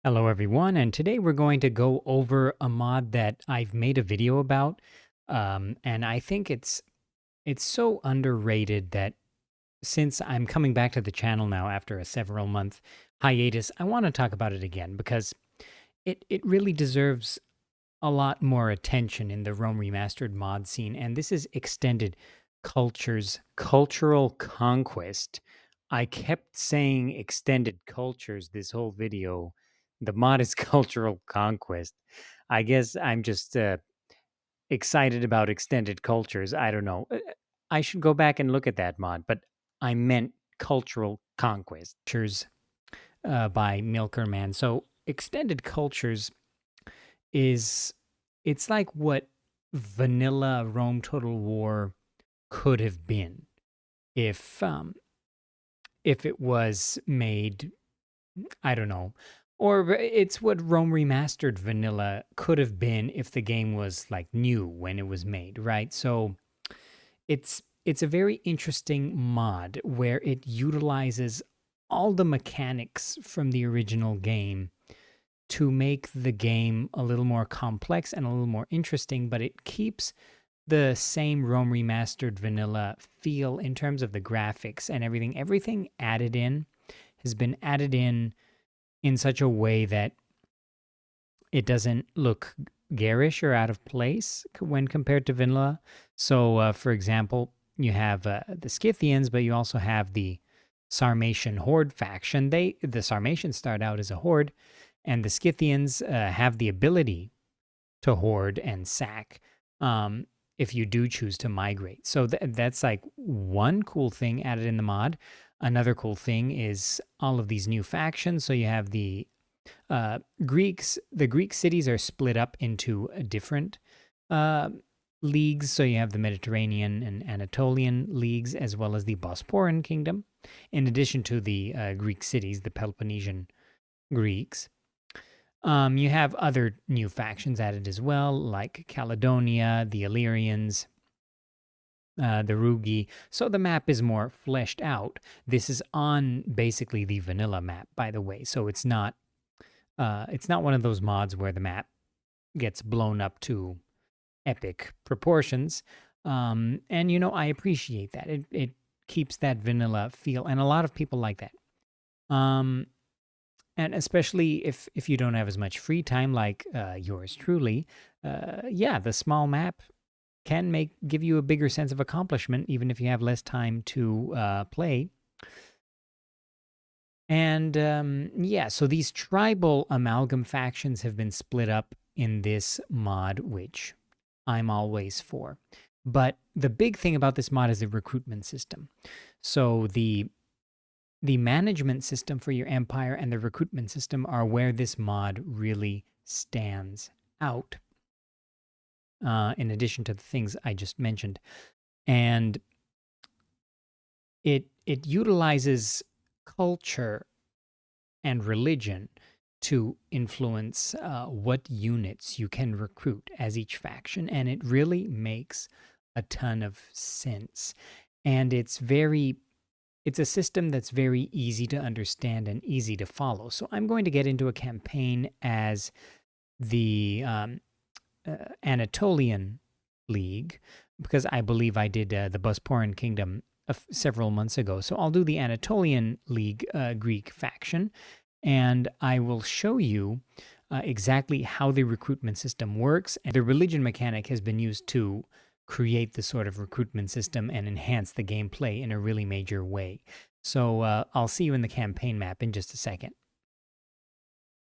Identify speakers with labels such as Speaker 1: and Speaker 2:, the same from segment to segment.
Speaker 1: Hello everyone, and today we're going to go over a mod that I've made a video about, and I think it's so underrated that since I'm coming back to the channel now after a several month hiatus, I want to talk about it again because it really deserves a lot more attention in the Rome Remastered mod scene, and this is Extended Cultures Cultural Conquest. I kept saying Extended Cultures this whole video. The mod is Cultural Conquest. I guess I'm just excited about Extended Cultures. I don't know. I should go back and look at that mod, but I meant Cultural Conquest. Cultures by Milkerman. So Extended Cultures is it's like what vanilla Rome Total War could have been if it was made, I don't know. Or it's what Rome Remastered vanilla could have been if the game was like new when it was made, right? So it's a very interesting mod where it utilizes all the mechanics from the original game to make the game a little more complex and a little more interesting, but it keeps the same Rome Remastered vanilla feel in terms of the graphics and everything. Everything added in has been added in such a way that it doesn't look garish or out of place when compared to vanilla. So, for example, you have the Scythians, but you also have the Sarmatian Horde faction. The Sarmatians start out as a horde, and the Scythians have the ability to hoard and sack if you do choose to migrate. So that's like one cool thing added in the mod. Another cool thing is all of these new factions. So you have the Greeks. The Greek cities are split up into different uh, leagues. So you have the Mediterranean and Anatolian leagues, as well as the Bosporan kingdom, in addition to the Greek cities, the Peloponnesian Greeks. You have other new factions added as well, like Caledonia, the Illyrians, the Rugi. So the map is more fleshed out. This is on basically the vanilla map, by the way. So it's not one of those mods where the map gets blown up to epic proportions. And I appreciate that. It keeps that vanilla feel, and a lot of people like that. Um, and especially if you don't have as much free time like yours truly, yeah, the small map can give you a bigger sense of accomplishment, even if you have less time to play. And yeah, so these tribal amalgam factions have been split up in this mod, which I'm always for. But the big thing about this mod is the recruitment system. So the management system for your empire and the recruitment system are where this mod really stands out, in addition to the things I just mentioned. And it utilizes culture and religion to influence what units you can recruit as each faction. And it really makes a ton of sense. And it's a system that's very easy to understand and easy to follow. So I'm going to get into a campaign as the Anatolian League because I believe I did the Bosporan Kingdom several months ago. So I'll do the Anatolian League Greek faction, and I will show you exactly how the recruitment system works. And the religion mechanic has been used to create the sort of recruitment system and enhance the gameplay in a really major way. So I'll see you in the campaign map in just a second.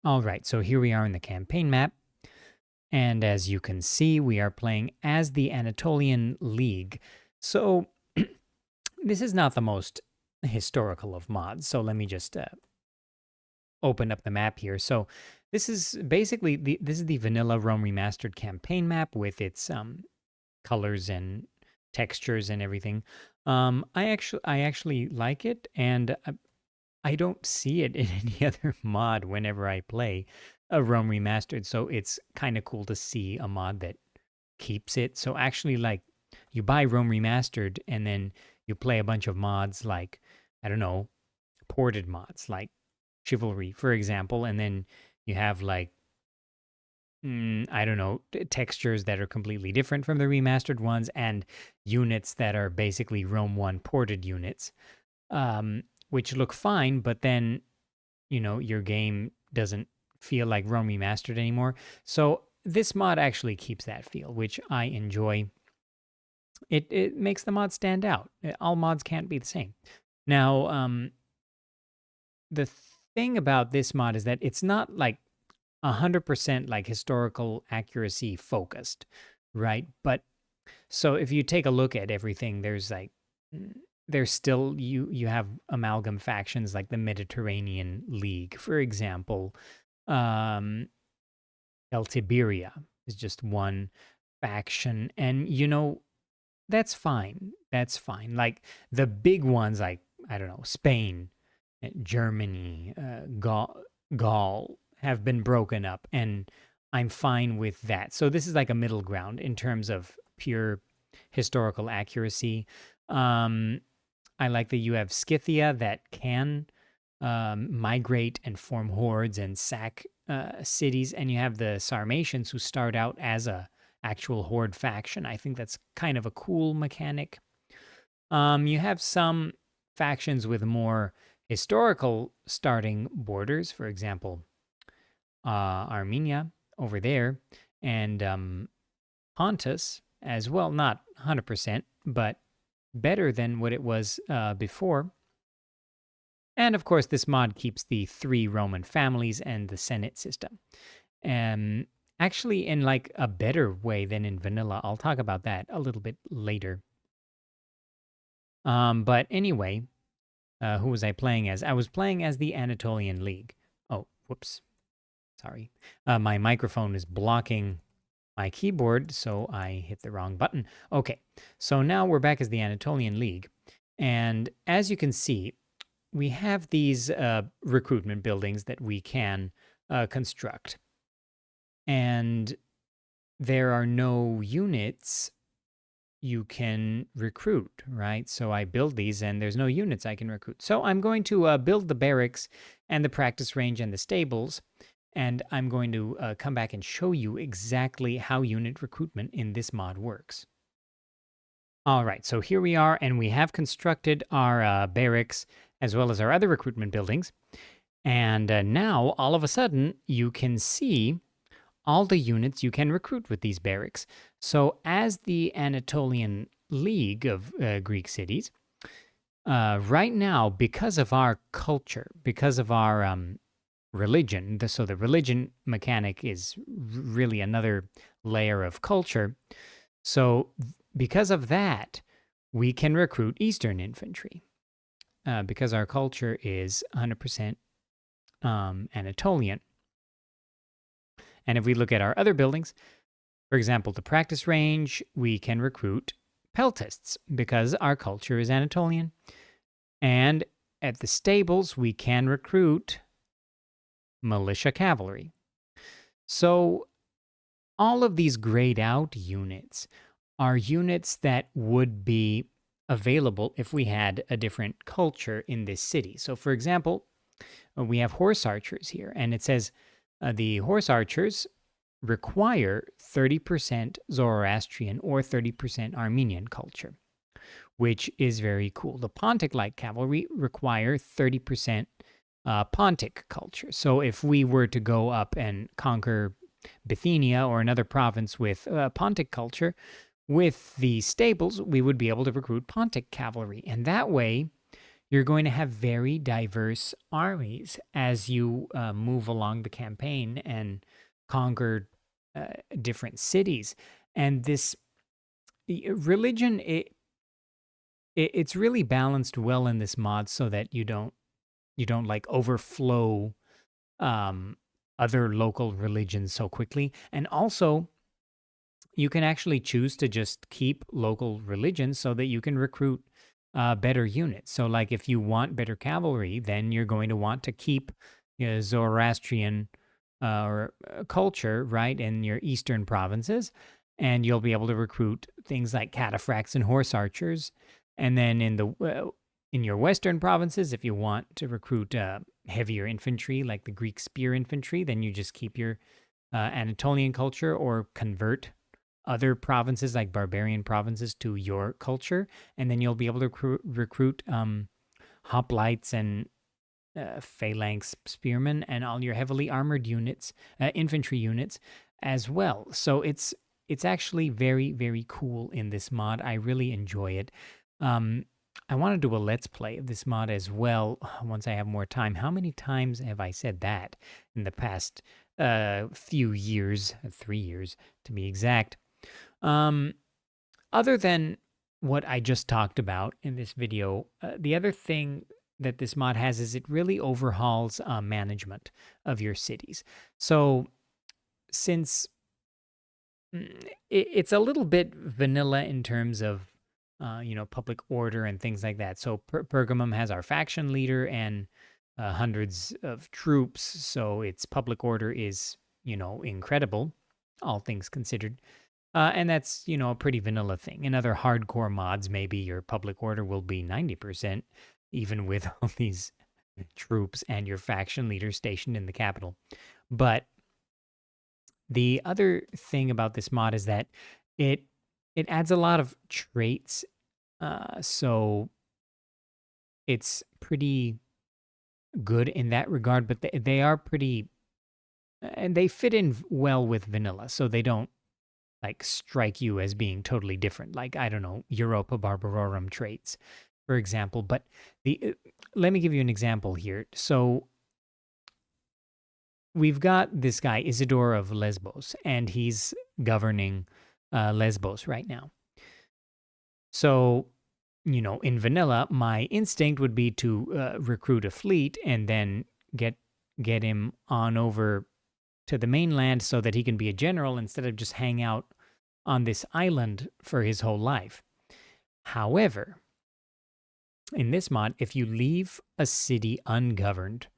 Speaker 1: All right, so here we are in the campaign map. And as you can see, we are playing as the Anatolian League. So this is not the most historical of mods. So let me just open up the map here. So this is basically this is the vanilla Rome Remastered campaign map with its colors and textures and everything. I actually like it, and I don't see it in any other mod whenever I play a Rome Remastered. So it's kind of cool to see a mod that keeps it. So actually, like, you buy Rome Remastered and then you play a bunch of mods like, I don't know, ported mods like Chivalry, for example, and then You have like I don't know, textures that are completely different from the remastered ones, and units that are basically Rome 1 ported units, which look fine, but then, your game doesn't feel like Rome Remastered anymore. So this mod actually keeps that feel, which I enjoy. It makes the mod stand out. All mods can't be the same. Now, the thing about this mod is that it's not like 100% like historical accuracy focused, right? But so if you take a look at everything, there's like there's still you have amalgam factions like the Mediterranean League, for example. Um, El Tiberia is just one faction, and that's fine. That's fine. Like the big ones, like I don't know, Spain, Germany, Gaul have been broken up, and I'm fine with that. So this is like a middle ground in terms of pure historical accuracy. Um, I like that you have Scythia that can migrate and form hordes and sack cities, and you have the Sarmatians who start out as a actual horde faction. I think that's kind of a cool mechanic. You have some factions with more historical starting borders, for example, Armenia over there, and Pontus as well. Not 100%, but better than what it was before. And of course, this mod keeps the 3 Roman families and the Senate system. Actually, in like a better way than in vanilla. I'll talk about that a little bit later. But anyway, who was I playing as? I was playing as the Anatolian League. Oh, whoops. Sorry. My microphone is blocking my keyboard, so I hit the wrong button. Okay, so now we're back as the Anatolian League. And as you can see, we have these recruitment buildings that we can construct. And there are no units you can recruit, right? So I build these and there's no units I can recruit. So I'm going to build the barracks and the practice range and the stables. And I'm going to come back and show you exactly how unit recruitment in this mod works. All right, so here we are, and we have constructed our barracks as well as our other recruitment buildings. And now, all of a sudden, you can see all the units you can recruit with these barracks. So as the Anatolian League of Greek cities, right now, because of our culture, because of our religion, so the religion mechanic is really another layer of culture. So because of that, we can recruit Eastern infantry because our culture is 100% Anatolian. And if we look at our other buildings, for example, the practice range, we can recruit peltists because our culture is Anatolian. And at the stables, we can recruit militia cavalry. So all of these grayed out units are units that would be available if we had a different culture in this city. So for example, we have horse archers here, and it says the horse archers require 30% Zoroastrian or 30% Armenian culture, which is very cool. The Pontic light cavalry require 30% Pontic culture. So if we were to go up and conquer Bithynia or another province with Pontic culture, with the stables, we would be able to recruit Pontic cavalry. And that way, you're going to have very diverse armies as you move along the campaign and conquer different cities. And this religion, it's really balanced well in this mod so that you don't like overflow other local religions so quickly. And also, you can actually choose to just keep local religions so that you can recruit better units. So like if you want better cavalry, then you're going to want to keep Zoroastrian or culture, right, in your eastern provinces. And you'll be able to recruit things like cataphracts and horse archers. And then in your western provinces, if you want to recruit heavier infantry, like the Greek spear infantry, then you just keep your Anatolian culture or convert other provinces like barbarian provinces to your culture, and then you'll be able to recruit hoplites and phalanx spearmen and all your heavily armored units, infantry units as well. So it's actually very very cool in this mod. I really enjoy it. Um, I want to do a let's play of this mod as well once I have more time. How many times have I said that in the past few years, 3 years to be exact? Um, Other than what I just talked about in this video, the other thing that this mod has is it really overhauls management of your cities. So since it's a little bit vanilla in terms of public order and things like that. So Pergamum has our faction leader and hundreds of troops. So its public order is incredible, all things considered. And that's, a pretty vanilla thing. In other hardcore mods, maybe your public order will be 90%, even with all these troops and your faction leader stationed in the capital. But the other thing about this mod is that it it adds a lot of traits. So it's pretty good in that regard, but they are pretty, and they fit in well with vanilla. So they don't like strike you as being totally different, like I don't know, Europa Barbarorum traits, for example. But the let me give you an example here. So we've got this guy Isidore of Lesbos, and he's governing Lesbos right now. So in vanilla, my instinct would be to recruit a fleet and then get him on over to the mainland so that he can be a general instead of just hang out on this island for his whole life. However, in this mod, if you leave a city ungoverned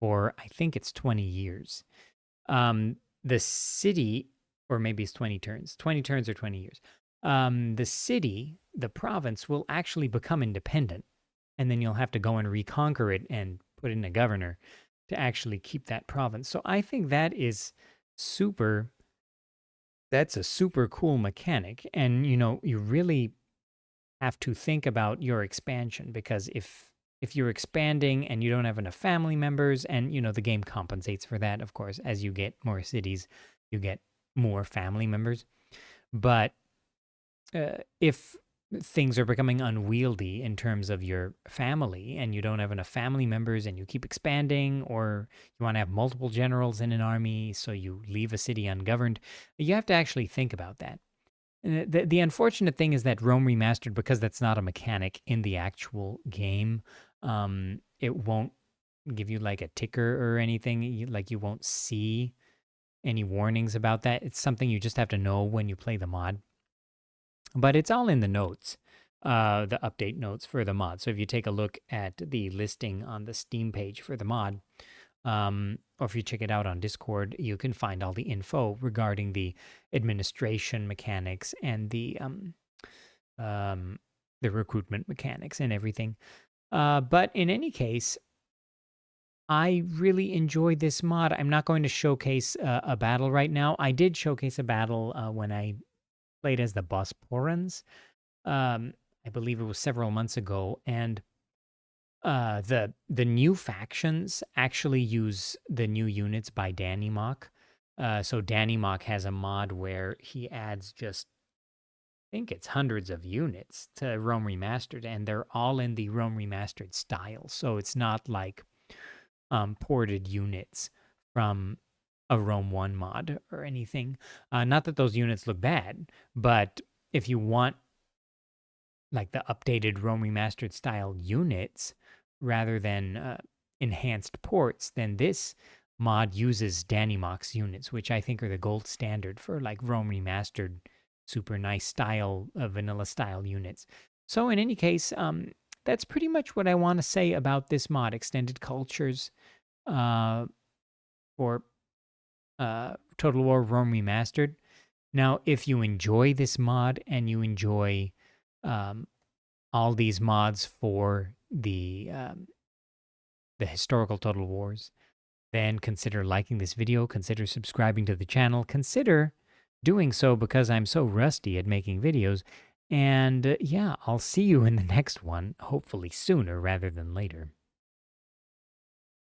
Speaker 1: for, I think it's 20 years, the city, or maybe it's 20 turns or 20 years, the city, the province will actually become independent. And then you'll have to go and reconquer it and put in a governor to actually keep that province. So I think that's a super cool mechanic. And, you really have to think about your expansion, because if you're expanding and you don't have enough family members, and the game compensates for that, of course, as you get more cities, you get more family members. But if things are becoming unwieldy in terms of your family and you don't have enough family members and you keep expanding, or you want to have multiple generals in an army, so you leave a city ungoverned, you have to actually think about that. And the unfortunate thing is that Rome Remastered, because that's not a mechanic in the actual game, it won't give you like a ticker or anything. You won't see any warnings about that. It's something you just have to know when you play the mod. But it's all in the notes, the update notes for the mod. So if you take a look at the listing on the Steam page for the mod, or if you check it out on Discord, you can find all the info regarding the administration mechanics and the recruitment mechanics and everything. But in any case, I really enjoyed this mod. I'm not going to showcase a battle right now. I did showcase a battle when I played as the Bosporans. I believe it was several months ago, and the new factions actually use the new units by Danny Mock. So Danny Mock has a mod where he adds just, I think it's hundreds of units to Rome Remastered, and they're all in the Rome Remastered style. So it's not like ported units from a Rome 1 mod or anything. Not that those units look bad, but if you want like the updated Rome Remastered style units rather than enhanced ports, then this mod uses Danny Mock's units, which I think are the gold standard for like Rome Remastered super nice style, vanilla style units. So in any case, that's pretty much what I want to say about this mod, Extended Cultures, for Total War Rome Remastered. Now, if you enjoy this mod and you enjoy all these mods for the the historical Total Wars, then consider liking this video, consider subscribing to the channel, consider doing so because I'm so rusty at making videos. And yeah, I'll see you in the next one, hopefully sooner rather than later.